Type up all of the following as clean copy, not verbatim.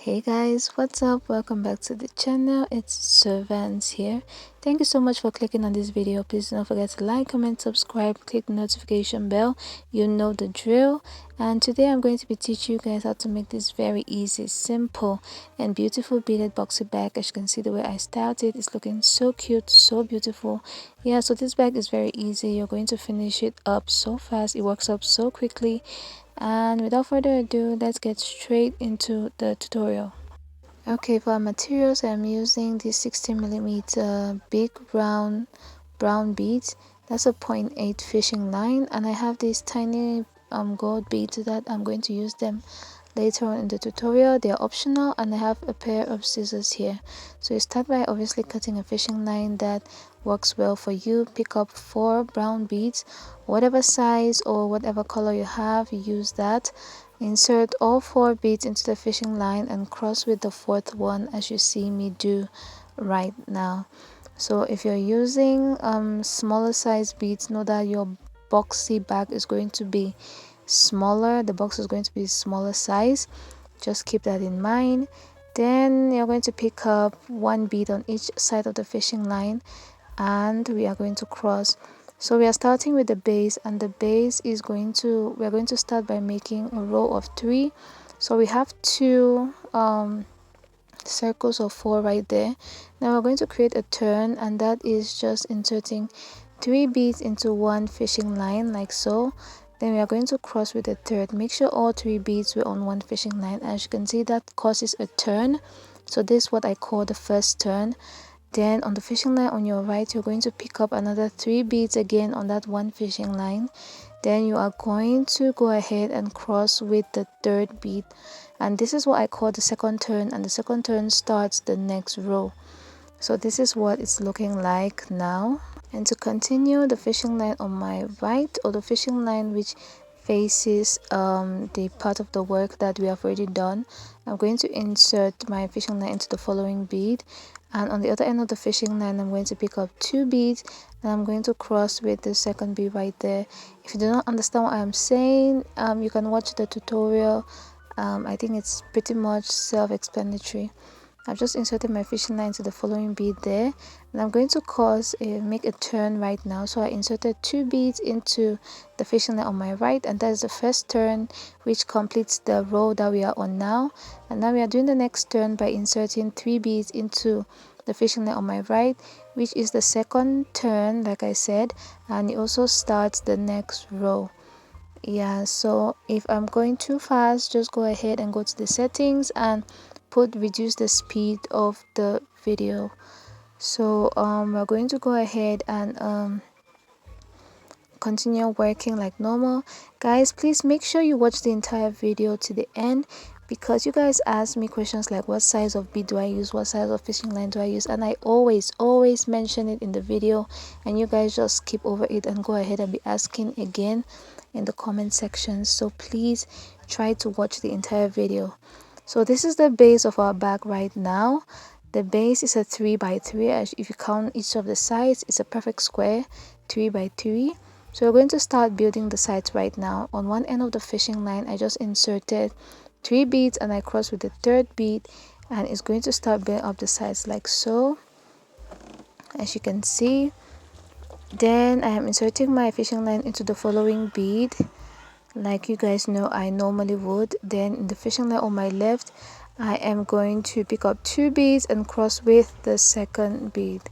Hey guys, what's up? Welcome back to the channel. It's Servants here. Thank you so much for clicking on this video. Please don't forget to like, comment, subscribe, click the notification bell. You know the drill. And today I'm going to be teaching you guys how to make this very easy, simple and beautiful beaded boxy bag. As you can see, the way I styled it is looking so cute, so beautiful. Yeah, so this bag is very easy. You're going to finish it up so fast. It works up so quickly. And without further ado, let's get straight into the tutorial. Okay, for our materials, I'm using this 60mm big brown beads. That's a 0.8 fishing line, and I have these tiny gold beads that I'm going to use them later on in the tutorial. They are optional, and I have a pair of scissors here. So you start by obviously cutting a fishing line that works well for you. Pick up 4 brown beads, whatever size or whatever color you have, use that. Insert all 4 beads into the fishing line and cross with the 4th one, as you see me do right now. So if you're using smaller size beads, know that your boxy bag is going to be smaller. The box is going to be smaller size. Just keep that in mind. Then you're going to pick up 1 bead on each side of the fishing line, and we are going to cross. So we are starting with the base, and the base is going to, we're going to start by making a row of 3. So we have 2 circles of 4 right there. Now we're going to create a turn, and that is just inserting 3 beads into 1 fishing line like so. Then we are going to cross with the 3rd. Make sure all 3 beads were on 1 fishing line. As you can see, that causes a turn. So this is what I call the first turn. Then on the fishing line on your right, you're going to pick up another 3 beads again on that 1 fishing line. Then you are going to go ahead and cross with the 3rd bead, and this is what I call the second turn, and the second turn starts the next row. So this is what it's looking like now. And to continue the fishing line on my right, or the fishing line which faces the part of the work that we have already done, I'm going to insert my fishing line into the following bead, and on the other end of the fishing line I'm going to pick up 2 beads, and I'm going to cross with the 2nd bead right there. If you do not understand what I'm saying, you can watch the tutorial. I think it's pretty much self-explanatory. I've just inserted my fishing line to the following bead there, and I'm going to make a turn right now. So I inserted 2 beads into the fishing line on my right, and that is the first turn, which completes the row that we are on now. And now we are doing the next turn by inserting 3 beads into the fishing line on my right, which is the second turn, like I said, and it also starts the next row. Yeah, so if I'm going too fast, just go ahead and go to the settings and reduce the speed of the video. So we're going to go ahead and continue working like normal. Guys, please make sure you watch the entire video to the end, because you guys ask me questions like what size of bead do I use, what size of fishing line do I use, and I always mention it in the video, and you guys just skip over it and go ahead and be asking again in the comment section. So please try to watch the entire video. So this is the base of our bag right now. The base is a 3 by 3. As if you count each of the sides, it's a perfect square, 3 by 3. So we're going to start building the sides right now. On one end of the fishing line, I just inserted 3 beads, and I cross with the 3rd bead, and it's going to start building up the sides like so, as you can see. Then I am inserting my fishing line into the following bead, like you guys know I normally would. Then in the fishing line on my left, I am going to pick up 2 beads and cross with the 2nd bead.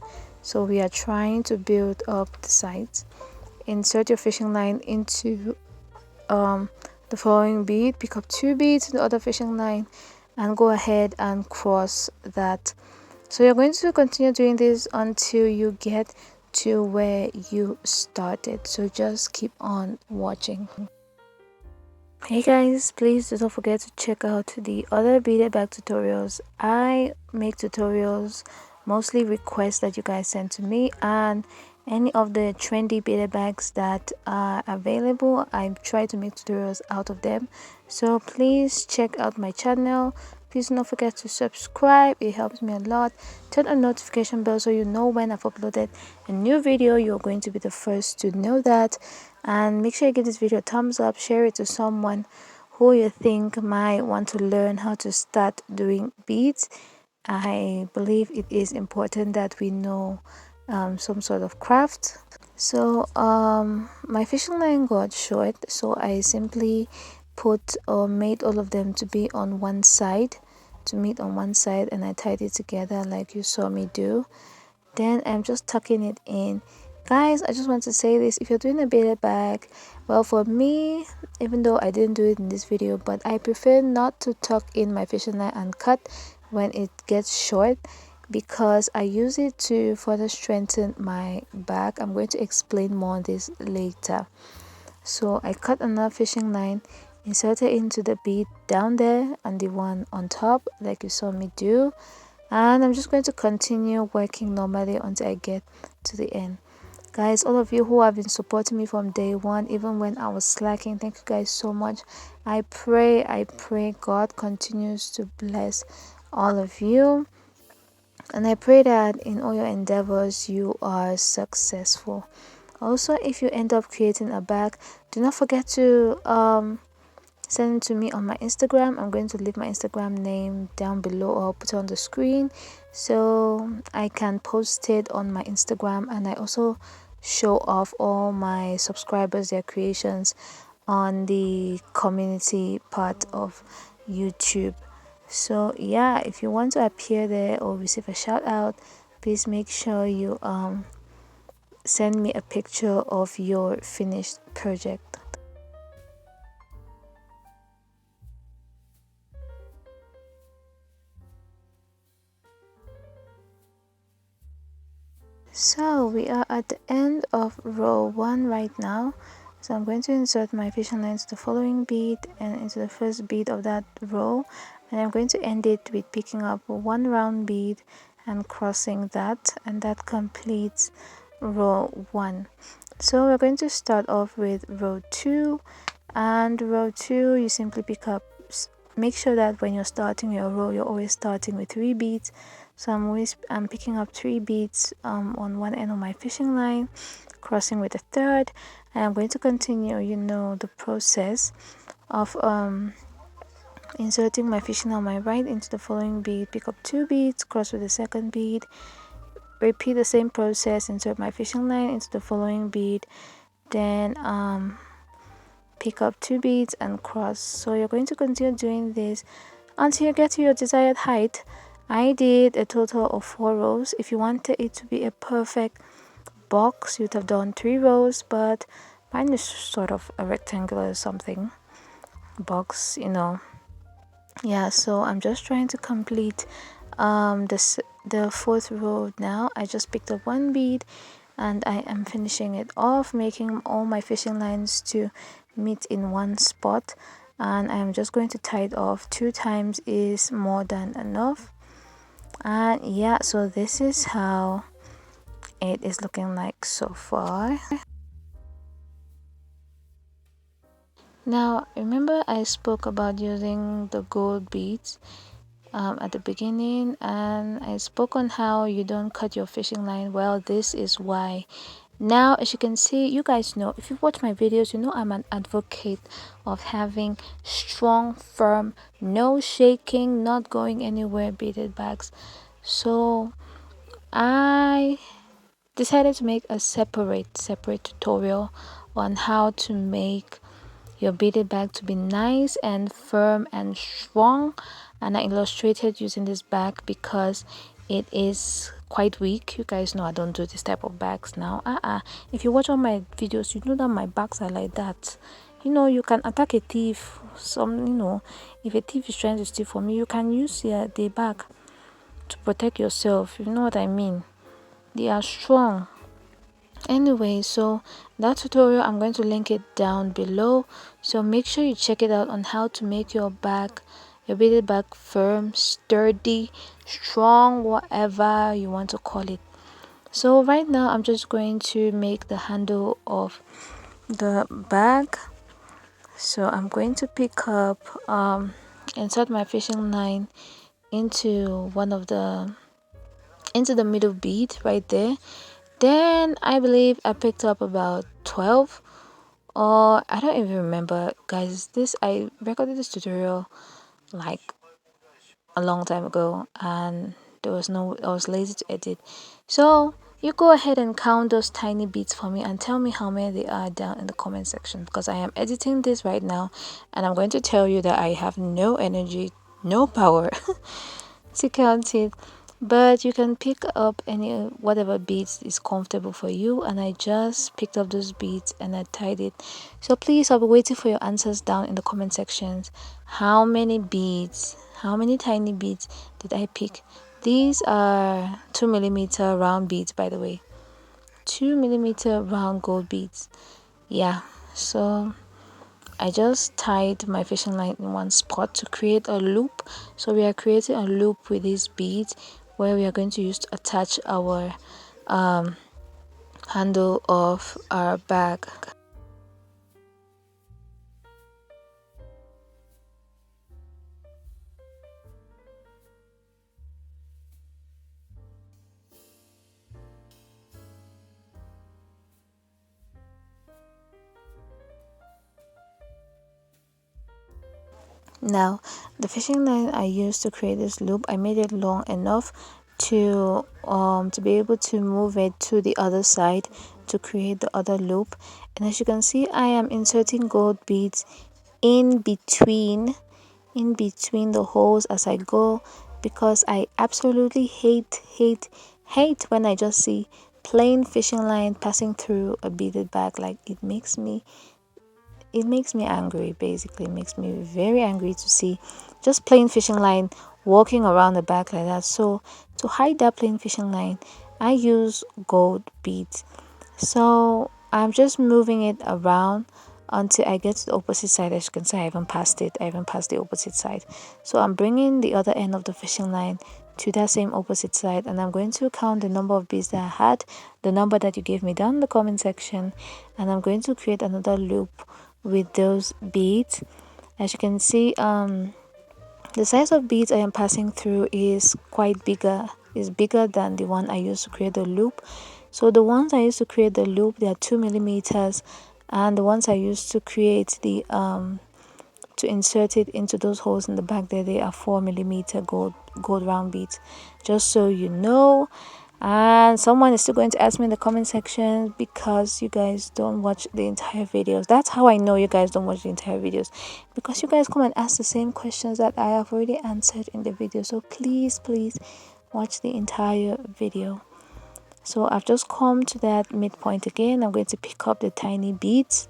So we are trying to build up the sides. Insert your fishing line into the following bead, pick up 2 beads in the other fishing line, and go ahead and cross that. So you're going to continue doing this until you get to where you started. So just keep on watching. Hey guys, please don't forget to check out the other beaded bag tutorials. I make tutorials, mostly requests that you guys send to me, and any of the trendy beaded bags that are available, I try to make tutorials out of them. So please check out my channel. Please don't forget to subscribe, it helps me a lot. Turn on notification bell so you know when I've uploaded a new video. You're going to be the first to know that. And make sure you give this video a thumbs up, share it to someone who you think might want to learn how to start doing beads, I believe it is important that we know some sort of craft. So my fishing line got short, so I simply put or made all of them to be on one side, to meet on one side, and I tied it together like you saw me do. Then I'm just tucking it in. Guys, I just want to say this: if you're doing a beaded bag, well, for me, even though I didn't do it in this video, but I prefer not to tuck in my fishing line and cut when it gets short, because I use it to further strengthen my bag. I'm going to explain more on this later. So I cut another fishing line, inserted into the bead down there and the one on top like you saw me do, and I'm just going to continue working normally until I get to the end. Guys, all of you who have been supporting me from day one, even when I was slacking, thank you guys so much. I pray God continues to bless all of you, and I pray that in all your endeavors you are successful. Also, if you end up creating a bag, do not forget to send it to me on my Instagram. I'm going to leave my Instagram name down below, or I'll put it on the screen so I can post it on my Instagram, and I also show off all my subscribers, their creations, on the community part of YouTube. So yeah, if you want to appear there or receive a shout out, please make sure you send me a picture of your finished project. So we are at the end of row 1 right now. So I'm going to insert my fishing line into the following bead and into the first bead of that row, and I'm going to end it with picking up one round bead and crossing that, and that completes row 1. So we're going to start off with row 2, and row 2 you simply pick up, make sure that when you're starting your row you're always starting with 3 beads. So I'm picking up 3 beads on one end of my fishing line, crossing with a third, and I'm going to continue, you know, the process of inserting my fishing on my right into the following bead, pick up 2 beads, cross with the second bead, repeat the same process, insert my fishing line into the following bead, then pick up 2 beads and cross. So you're going to continue doing this until you get to your desired height. I did a total of 4 rows. If you wanted it to be a perfect box, you'd have done 3 rows, but mine is sort of a rectangular something box, you know. Yeah, so I'm just trying to complete the 4th row now. I just picked up 1 bead and I am finishing it off, making all my fishing lines to meet in one spot, and I'm just going to tie it off. 2 times is more than enough. And yeah, so this is how it is looking like so far. Now remember I spoke about using the gold beads at the beginning, and I spoke on how you don't cut your fishing line. Well, this is why. Now, as you can see, you guys know, if you watch my videos, you know I'm an advocate of having strong, firm, no shaking, not going anywhere beaded bags. So I decided to make a separate tutorial on how to make your beaded bag to be nice and firm and strong, and I illustrated using this bag because it is quite weak. You guys know I don't do this type of bags now. If you watch all my videos, you know that my bags are like that. You know, you can attack a thief. If a thief is trying to steal from you, you can use the bag to protect yourself. You know what I mean? They are strong. Anyway, so that tutorial, I'm going to link it down below, so make sure you check it out on how to make your beaded bag firm, sturdy, strong, whatever you want to call it. So right now I'm just going to make the handle of the bag. So I'm going to pick up insert my fishing line into the middle bead right there. Then I believe I picked up about 12 or I don't even remember, guys. This I recorded this tutorial like a long time ago, and there was no I was lazy to edit. So you go ahead and count those tiny beats for me and tell me how many they are down in the comment section, because I am editing this right now and I'm going to tell you that I have no energy, no power to count it. But you can pick up any whatever beats is comfortable for you, and I just picked up those beats and I tied it. So please, I'll be waiting for your answers down in the comment sections. How many beads, how many tiny beads did I pick? These are 2 millimeter round beads, by the way. 2 millimeter round gold beads. Yeah, so I just tied my fishing line in one spot to create a loop. So we are creating a loop with these beads where we are going to use to attach our handle of our bag. Now, the fishing line I used to create this loop, I made it long enough to be able to move it to the other side to create the other loop. And as you can see, I am inserting gold beads in between the holes as I go, because I absolutely hate when I just see plain fishing line passing through a beaded bag. Like, it makes me angry. Basically, it makes me very angry to see just plain fishing line walking around the back like that. So to hide that plain fishing line, I use gold beads. So I'm just moving it around until I get to the opposite side. As you can see, I haven't passed it. I haven't passed the opposite side. So I'm bringing the other end of the fishing line to that same opposite side, and I'm going to count the number of beads that I had, the number that you gave me down in the comment section, and I'm going to create another loop with those beads. As you can see, the size of beads I am passing through is quite bigger, is bigger than the one I used to create the loop. So the ones I used to create the loop, they are 2 millimeters, and the ones I used to create the to insert it into those holes in the back there, they are 4 millimeter gold round beads, just so you know. And someone is still going to ask me in the comment section, because you guys don't watch the entire videos. That's how I know you guys don't watch the entire videos, because you guys come and ask the same questions that I have already answered in the video. So please watch the entire video. So I've just come to that midpoint again. I'm going to pick up the tiny beads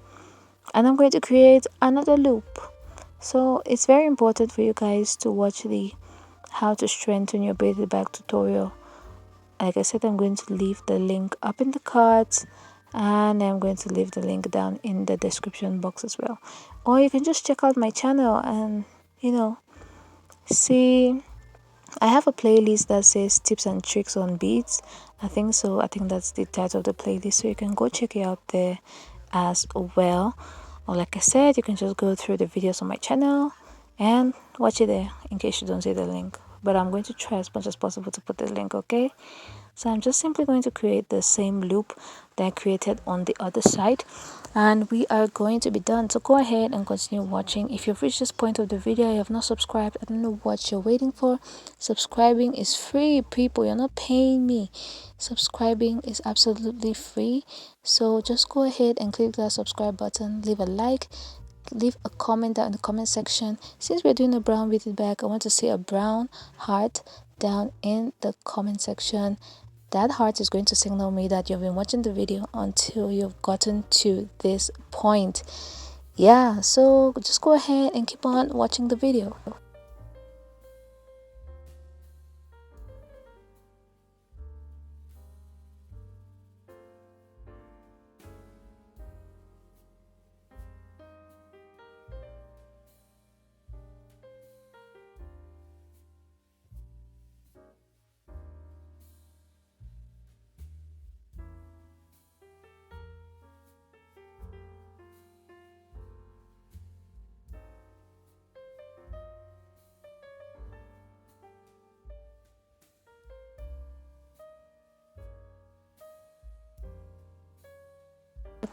and I'm going to create another loop. So it's very important for you guys to watch the how to strengthen your braided bag tutorial. Like I said, I'm going to leave the link up in the cards, and I'm going to leave the link down in the description box as well. Or you can just check out my channel and see. I have a playlist that says tips and tricks on beads. I think so. I think that's the title of the playlist. So you can go check it out there as well. Or like I said, you can just go through the videos on my channel and watch it there in case you don't see the link. But I'm going to try as much as possible to put the link, okay? So I'm just simply going to create the same loop that I created on the other side, and we are going to be done. So go ahead and continue watching. If you've reached this point of the video, you have not subscribed, I don't know what you're waiting for. Subscribing is free, people. You're not paying me. Subscribing is absolutely free. So just go ahead and click that subscribe button, leave a like, leave a comment down in the comment section. Since we're doing a brown beaded bag, I want to see a brown heart down in the comment section. That heart is going to signal me that you've been watching the video until you've gotten to this point. Yeah, so just go ahead and keep on watching the video.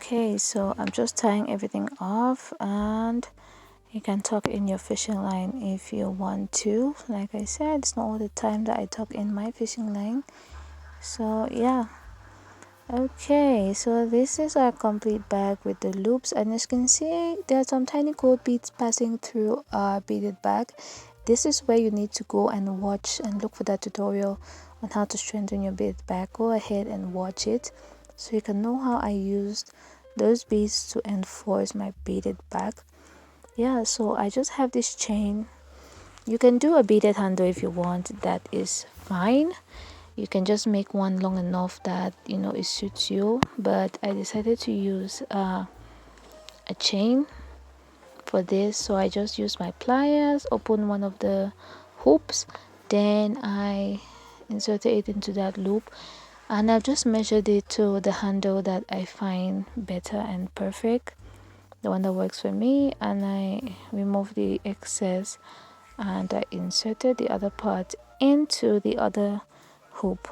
Okay, so I'm just tying everything off, and you can tuck in your fishing line if you want to. Like I said, it's not all the time that I tuck in my fishing line. So yeah. Okay, so this is our complete bag with the loops, and as you can see, there are some tiny gold beads passing through our beaded bag. This is where you need to go and watch and look for that tutorial on how to strengthen your beaded bag. Go ahead and watch it so you can know how I used those beads to enforce my beaded bag. Yeah, so I just have this chain. You can do a beaded handle if you want, that is fine. You can just make one long enough that it suits you, but I decided to use a chain for this. So I just used my pliers, open one of the hoops, then I inserted it into that loop, and I've just measured it to the handle that I find better and perfect, the one that works for me, and I removed the excess and I inserted the other part into the other hoop.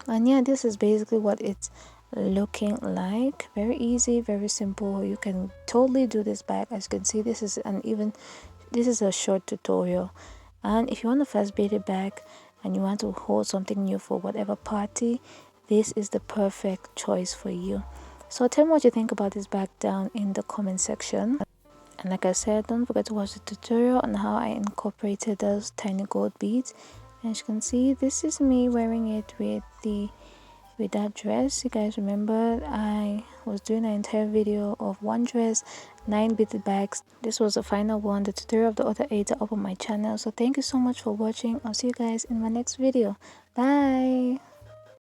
And yeah, this is basically what it's looking like. Very easy, very simple. You can totally do this bag. As you can see, this is a short tutorial. And if you want a fast beaded bag and you want to hold something new for whatever party, this is the perfect choice for you. So tell me what you think about this bag down in the comment section. And like I said, don't forget to watch the tutorial on how I incorporated those tiny gold beads. And as you can see, this is me wearing it with that dress. You guys remember I was doing an entire video of one dress, 9 beaded bags. This was the final one. The tutorial of the other 8 are up on my channel. So thank you so much for watching. I'll see you guys in my next video. Bye.